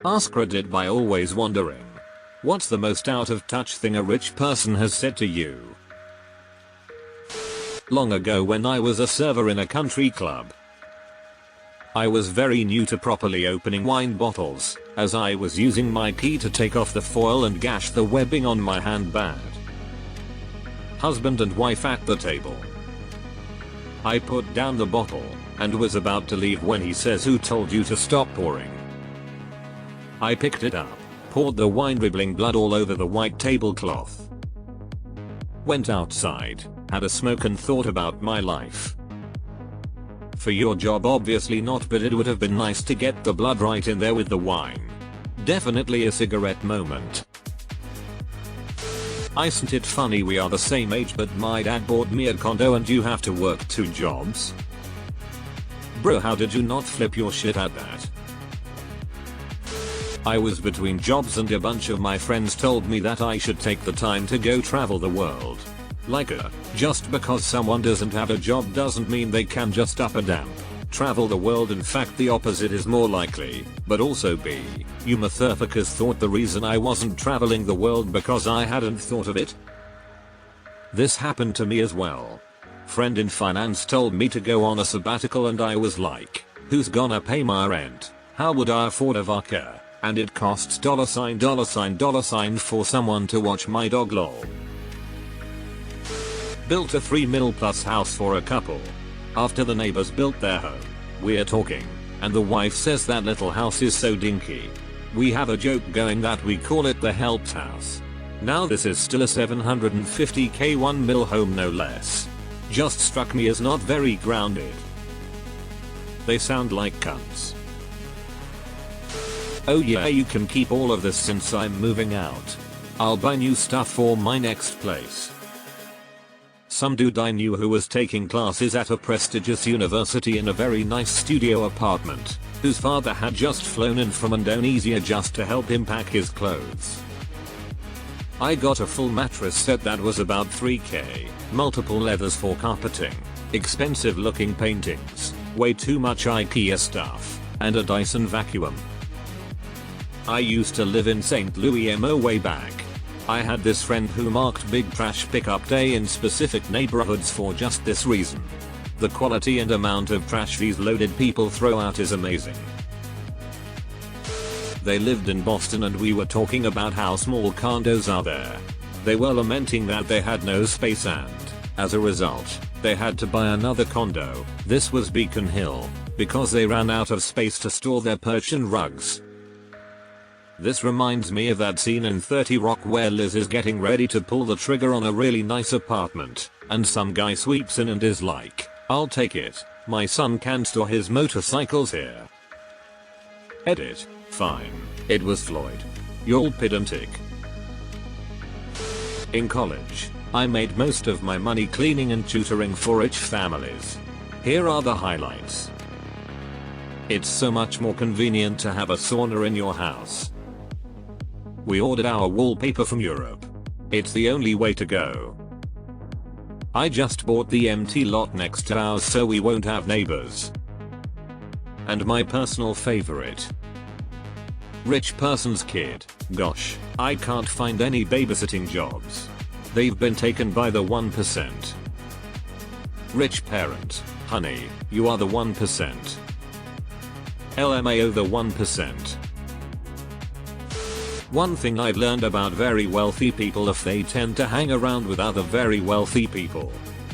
AskReddit by always wondering. What's the most out of touch thing a rich person has said to you? Long ago when I was a server in a country club, I was very new to properly opening wine bottles, as I was using my key to take off the foil and gash the webbing on my hand bad. Husband and wife at the table. I put down the bottle and was about to leave when he says, "Who told you to stop pouring?" I picked it up, poured the wine, dribbling blood all over the white tablecloth. Went outside, had a smoke and thought about my life. For your job obviously not, but it would have been nice to get the blood right in there with the wine. Definitely a cigarette moment. Isn't it funny we are the same age but my dad bought me a condo and you have to work 2 jobs? Bro, how did you not flip your shit at that? I was between jobs and a bunch of my friends told me that I should take the time to go travel the world. Like just because someone doesn't have a job doesn't mean they can just up and down travel the world. In fact, the opposite is more likely, but also B. You motherfuckers thought the reason I wasn't traveling the world because I hadn't thought of it? This happened to me as well. Friend in finance told me to go on a sabbatical and I was like, who's gonna pay my rent? How would I afford a vodka? And it costs $$ for someone to watch my dog lol. Built a 3 mil plus house for a couple. After the neighbors built their home, we're talking, and the wife says that little house is so dinky. We have a joke going that we call it the helped house. Now this is still a $750K 1 mil home no less. Just struck me as not very grounded. They sound like cunts. Oh yeah, you can keep all of this since I'm moving out. I'll buy new stuff for my next place. Some dude I knew who was taking classes at a prestigious university in a very nice studio apartment, whose father had just flown in from Indonesia just to help him pack his clothes. I got a full mattress set that was about $3K, multiple leathers for carpeting, expensive looking paintings, way too much IKEA stuff, and a Dyson vacuum. I used to live in St. Louis MO way back. I had this friend who marked big trash pickup day in specific neighborhoods for just this reason. The quality and amount of trash these loaded people throw out is amazing. They lived in Boston and we were talking about how small condos are there. They were lamenting that they had no space and, as a result, they had to buy another condo. This was Beacon Hill, because they ran out of space to store their Persian rugs. This reminds me of that scene in 30 Rock where Liz is getting ready to pull the trigger on a really nice apartment, and some guy sweeps in and is like, "I'll take it, my son can store his motorcycles here." Edit. Fine. It was Floyd. You're pedantic. In college, I made most of my money cleaning and tutoring for rich families. Here are the highlights. It's so much more convenient to have a sauna in your house. We ordered our wallpaper from Europe. It's the only way to go. I just bought the empty lot next to ours so we won't have neighbors. And my personal favorite. Rich person's kid. Gosh, I can't find any babysitting jobs. They've been taken by the 1%. Rich parent. Honey, you are the 1%. LMAO the 1%. One thing I've learned about very wealthy people is they tend to hang around with other very wealthy people.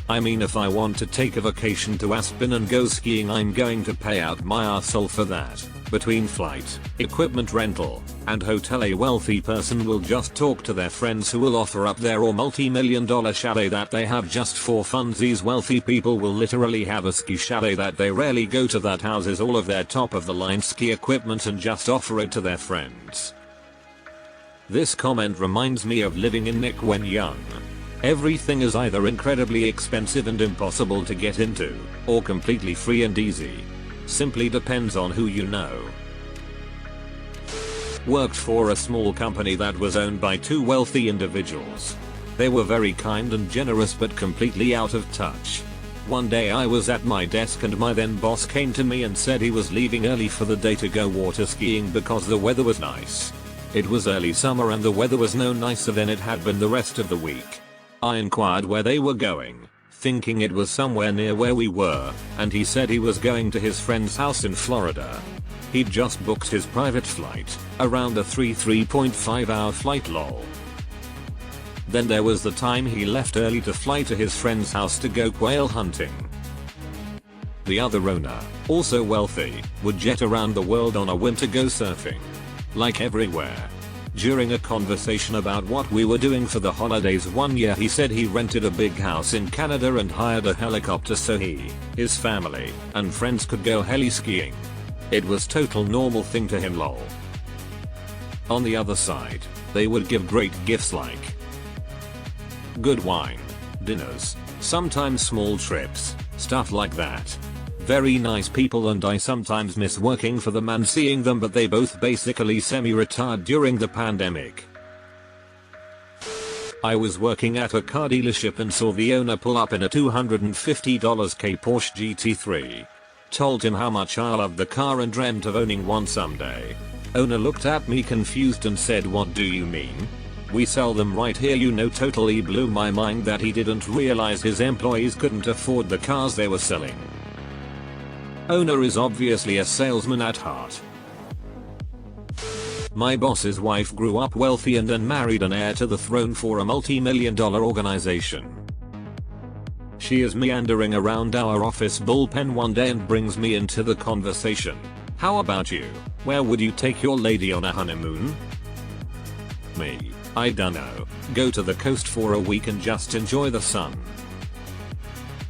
I mean, if I want to take a vacation to Aspen and go skiing, I'm going to pay out my arsehole for that. Between flight, equipment rental, and hotel, a wealthy person will just talk to their friends who will offer up their multi-million-dollar chalet that they have just for fun. These wealthy people will literally have a ski chalet that they rarely go to that houses all of their top-of-the-line ski equipment and just offer it to their friends. This comment reminds me of living in Nick when young. Everything is either incredibly expensive and impossible to get into, or completely free and easy. Simply depends on who you know. Worked for a small company that was owned by 2 wealthy individuals. They were very kind and generous but completely out of touch. One day I was at my desk and my then boss came to me and said he was leaving early for the day to go water skiing because the weather was nice. It was early summer and the weather was no nicer than it had been the rest of the week. I inquired where they were going, thinking it was somewhere near where we were, and he said he was going to his friend's house in Florida. He'd just booked his private flight, around a 3.5 hour flight lol. Then there was the time he left early to fly to his friend's house to go quail hunting. The other owner, also wealthy, would jet around the world on a whim to go surfing. Like everywhere. During a conversation about what we were doing for the holidays one year he said he rented a big house in Canada and hired a helicopter so he, his family, and friends could go heli skiing. It was total normal thing to him lol. On the other side, they would give great gifts like good wine, dinners, sometimes small trips, stuff like that. Very nice people and I sometimes miss working for them and seeing them, but they both basically semi-retired during the pandemic. I was working at a car dealership and saw the owner pull up in a $250K Porsche GT3. Told him how much I loved the car and dreamt of owning one someday. Owner looked at me confused and said, "What do you mean? We sell them right here." Totally blew my mind that he didn't realize his employees couldn't afford the cars they were selling. Owner is obviously a salesman at heart. My boss's wife grew up wealthy and then married an heir to the throne for a multi-million-dollar organization. She is meandering around our office bullpen one day and brings me into the conversation. "How about you? Where would you take your lady on a honeymoon?" Me. "I dunno. Go to the coast for a week and just enjoy the sun."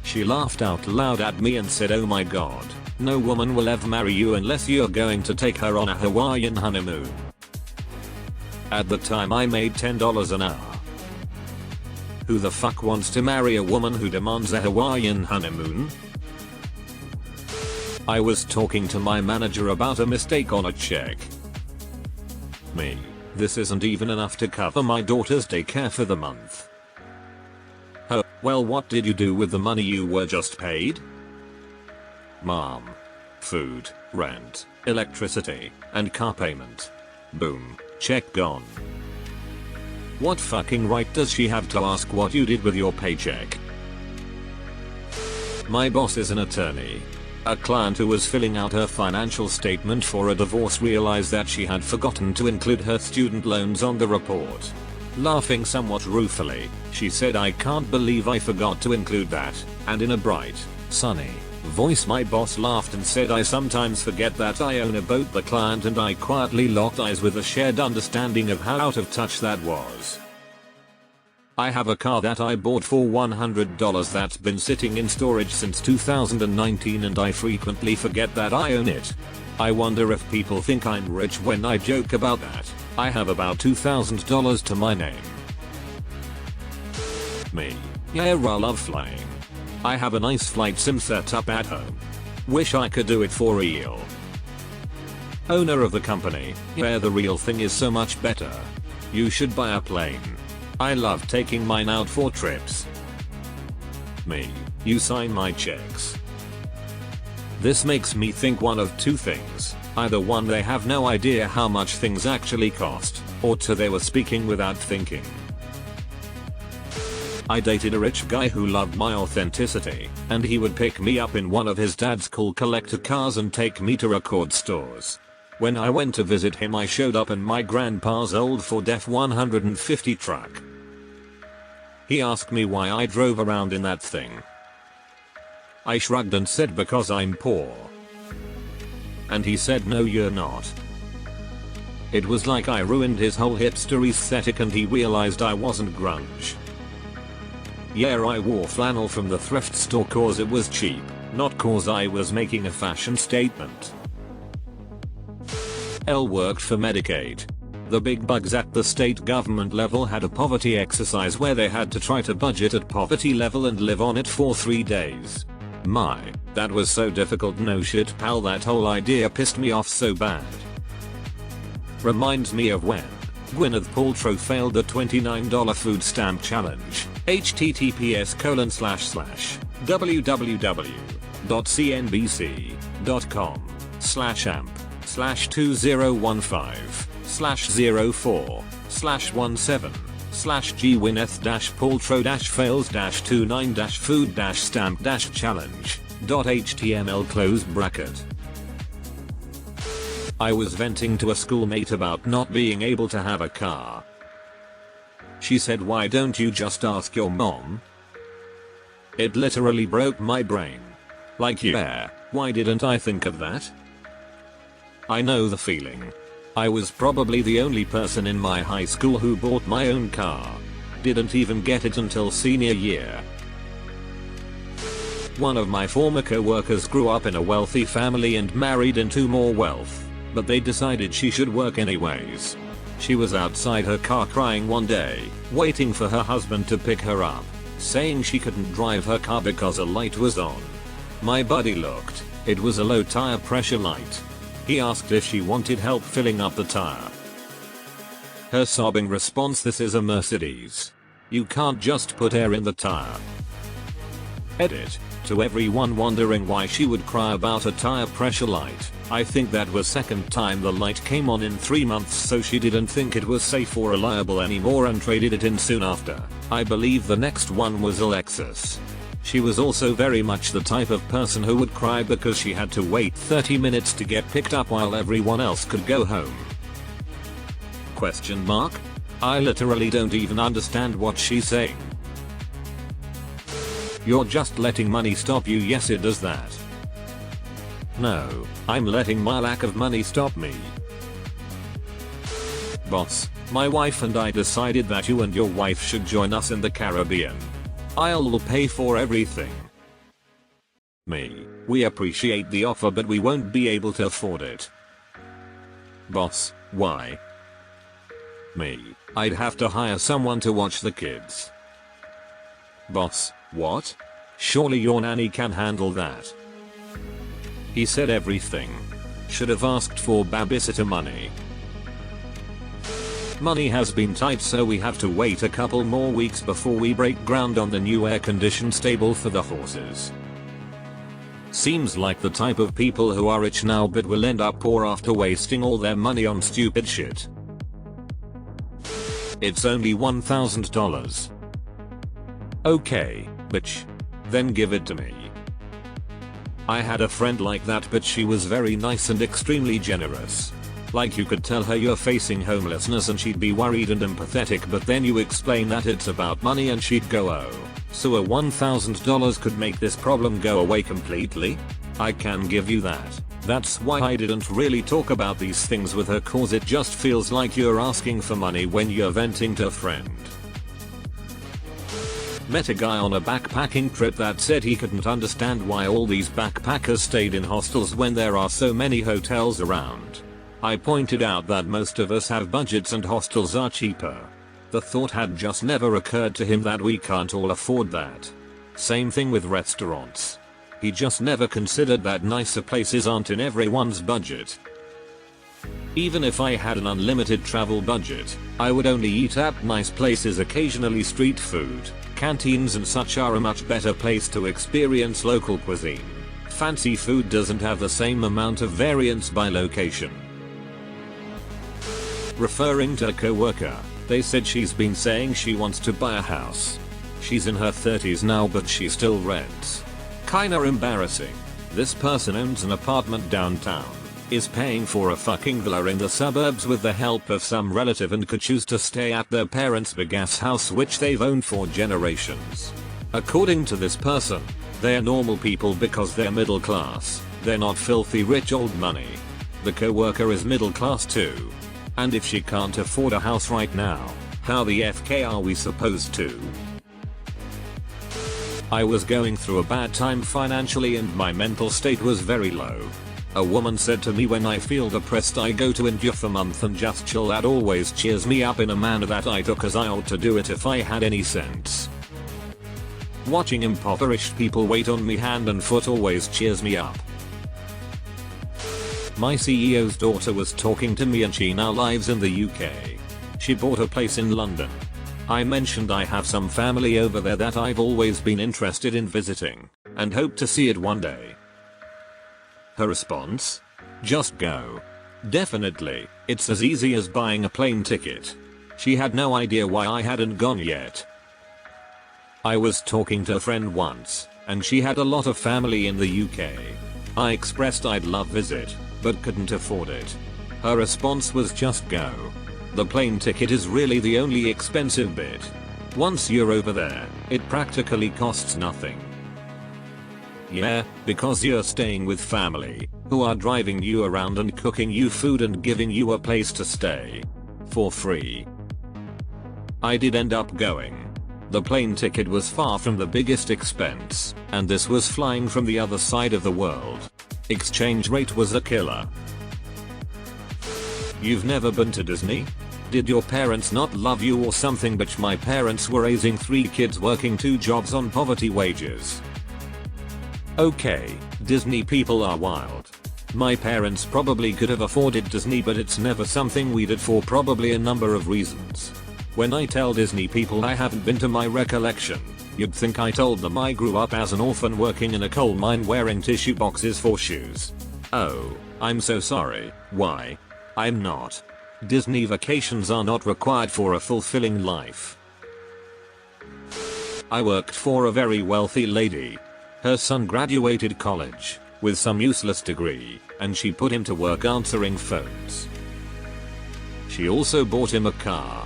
She laughed out loud at me and said, "Oh my god. No woman will ever marry you unless you're going to take her on a Hawaiian honeymoon." At the time I made $10 an hour. Who the fuck wants to marry a woman who demands a Hawaiian honeymoon? I was talking to my manager about a mistake on a check. Me. "This isn't even enough to cover my daughter's daycare for the month." "Oh, well, what did you do with the money you were just paid?" "Mom. Food, rent, electricity, and car payment." Boom. Check gone. What fucking right does she have to ask what you did with your paycheck? My boss is an attorney. A client who was filling out her financial statement for a divorce realized that she had forgotten to include her student loans on the report. Laughing somewhat ruefully, she said, "I can't believe I forgot to include that," and in a bright, sunny voice my boss laughed and said, "I sometimes forget that I own a boat." The client and I quietly locked eyes with a shared understanding of how out of touch that was. I have a car that I bought for $100 that's been sitting in storage since 2019 and I frequently forget that I own it. I wonder if people think I'm rich when I joke about that. I have about $2,000 to my name. Me. Yeah, I love flying. I have a nice flight sim set up at home. Wish I could do it for real. Owner of the company. Yeah, the real thing is so much better. You should buy a plane. I love taking mine out for trips. Me. You sign my checks. This makes me think one of two things. Either one, they have no idea how much things actually cost, or two, they were speaking without thinking. I dated a rich guy who loved my authenticity, and he would pick me up in one of his dad's cool collector cars and take me to record stores. When I went to visit him, I showed up in my grandpa's old Ford F-150 truck. He asked me why I drove around in that thing. I shrugged and said, "Because I'm poor." And he said, "No, you're not." It was like I ruined his whole hipster aesthetic and he realized I wasn't grunge. Yeah, I wore flannel from the thrift store cause it was cheap, not cause I was making a fashion statement. L worked for Medicaid. The big bugs at the state government level had a poverty exercise where they had to try to budget at poverty level and live on it for 3 days. My, that was so difficult. No shit, pal, that whole idea pissed me off so bad. Reminds me of when Gwyneth Paltrow failed the $29 food stamp challenge. https:// www.cnbc.com/amp/2015/04/17/gwyneth-poll-dash-fails-20155/044/gwyneth-poll-dash-fails-2-9-food-fails-html close bracket. I was venting to a schoolmate about not being able to have a car. She said, "Why don't you just ask your mom?" It literally broke my brain. Like, yeah, why didn't I think of that? I know the feeling. I was probably the only person in my high school who bought my own car. Didn't even get it until senior year. One of my former co-workers grew up in a wealthy family and married into more wealth, but they decided she should work anyways. She was outside her car crying one day, waiting for her husband to pick her up, saying she couldn't drive her car because a light was on. My buddy looked. It was a low tire pressure light. He asked if she wanted help filling up the tire. Her sobbing response, "This is a Mercedes. You can't just put air in the tire." Edit. To everyone wondering why she would cry about a tire pressure light, I think that was second time the light came on in 3 months, so she didn't think it was safe or reliable anymore and traded it in soon after. I believe the next one was Alexis. She was also very much the type of person who would cry because she had to wait 30 minutes to get picked up while everyone else could go home. Question mark? I literally don't even understand what she's saying. You're just letting money stop you. Yes, it does that. No, I'm letting my lack of money stop me. Boss, my wife and I decided that you and your wife should join us in the Caribbean. I'll pay for everything. Me, we appreciate the offer but we won't be able to afford it. Boss, why? Me, I'd have to hire someone to watch the kids. Boss, what? Surely your nanny can handle that. He said everything. Should have asked for babysitter money. Money has been tight, so we have to wait a couple more weeks before we break ground on the new air-conditioned stable for the horses. Seems like the type of people who are rich now but will end up poor after wasting all their money on stupid shit. It's only $1,000. Okay, bitch. Then give it to me. I had a friend like that, but she was very nice and extremely generous. Like, you could tell her you're facing homelessness and she'd be worried and empathetic, but then you explain that it's about money and she'd go, "Oh, so a $1,000 could make this problem go away completely?" I can give you that. That's why I didn't really talk about these things with her, cause it just feels like you're asking for money when you're venting to a friend. Met a guy on a backpacking trip that said he couldn't understand why all these backpackers stayed in hostels when there are so many hotels around. I pointed out that most of us have budgets and hostels are cheaper. The thought had just never occurred to him that we can't all afford that. Same thing with restaurants. He just never considered that nicer places aren't in everyone's budget. Even if I had an unlimited travel budget, I would only eat at nice places occasionally. Street food, canteens and such are a much better place to experience local cuisine. Fancy food doesn't have the same amount of variance by location. Referring to a co-worker, they said she's been saying she wants to buy a house. She's in her 30s now but she still rents. Kinda embarrassing. This person owns an apartment downtown, is paying for a fucking villa in the suburbs with the help of some relative, and could choose to stay at their parents' big ass house which they've owned for generations. According to this person, they're normal people because they're middle class. They're not filthy rich old money. The co-worker is middle class too. And if she can't afford a house right now, how the FK are we supposed to? I was going through a bad time financially and my mental state was very low. A woman said to me, "When I feel depressed I go to India for a month and just chill. That always cheers me up in a manner that I took as I ought to do it if I had any sense. Watching impoverished people wait on me hand and foot always cheers me up." My CEO's daughter was talking to me and she now lives in the UK. She bought a place in London. I mentioned I have some family over there that I've always been interested in visiting, and hope to see it one day. Her response? Just go. Definitely, it's as easy as buying a plane ticket. She had no idea why I hadn't gone yet. I was talking to a friend once, and she had a lot of family in the UK. I expressed I'd love visit, but couldn't afford it. Her response was just go. The plane ticket is really the only expensive bit. Once you're over there, it practically costs nothing. Yeah, because you're staying with family, who are driving you around and cooking you food and giving you a place to stay. For free. I did end up going. The plane ticket was far from the biggest expense, and this was flying from the other side of the world. Exchange rate was a killer. You've never been to Disney? Did your parents not love you or something? But my parents were raising 3 kids working 2 jobs on poverty wages. Okay, Disney people are wild. My parents probably could have afforded Disney, but it's never something we did for probably a number of reasons. When I tell Disney people I haven't been to my recollection, you'd think I told them I grew up as an orphan working in a coal mine wearing tissue boxes for shoes. Oh, I'm so sorry. Why? I'm not. Disney vacations are not required for a fulfilling life. I worked for a very wealthy lady. Her son graduated college with some useless degree, and she put him to work answering phones. She also bought him a car.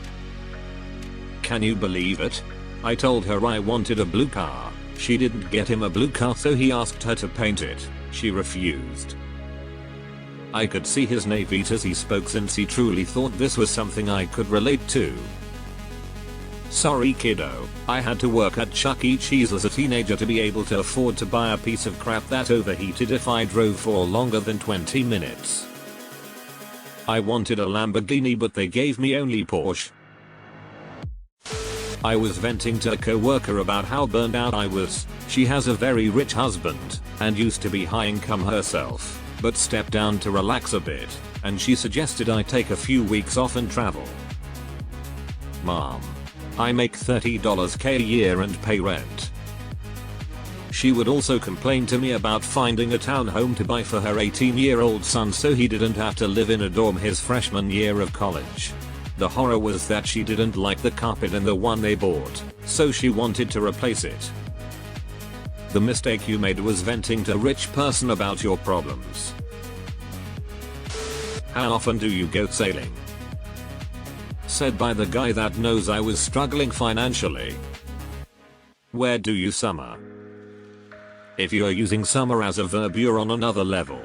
Can you believe it? I told her I wanted a blue car. She didn't get him a blue car, so he asked her to paint it. She refused. I could see his naivete as he spoke, since he truly thought this was something I could relate to. Sorry kiddo, I had to work at Chuck E. Cheese as a teenager to be able to afford to buy a piece of crap that overheated if I drove for longer than 20 minutes. I wanted a Lamborghini, but they gave me only Porsche. I was venting to a coworker about how burned out I was. She has a very rich husband, and used to be high income herself, but stepped down to relax a bit, and she suggested I take a few weeks off and travel. Mom. I make $30k a year and pay rent. She would also complain to me about finding a townhome to buy for her 18-year-old son so he didn't have to live in a dorm his freshman year of college. The horror was that she didn't like the carpet in the one they bought, so she wanted to replace it. The mistake you made was venting to a rich person about your problems. How often do you go sailing? Said by the guy that knows I was struggling financially. Where do you summer? If you're using summer as a verb, you're on another level.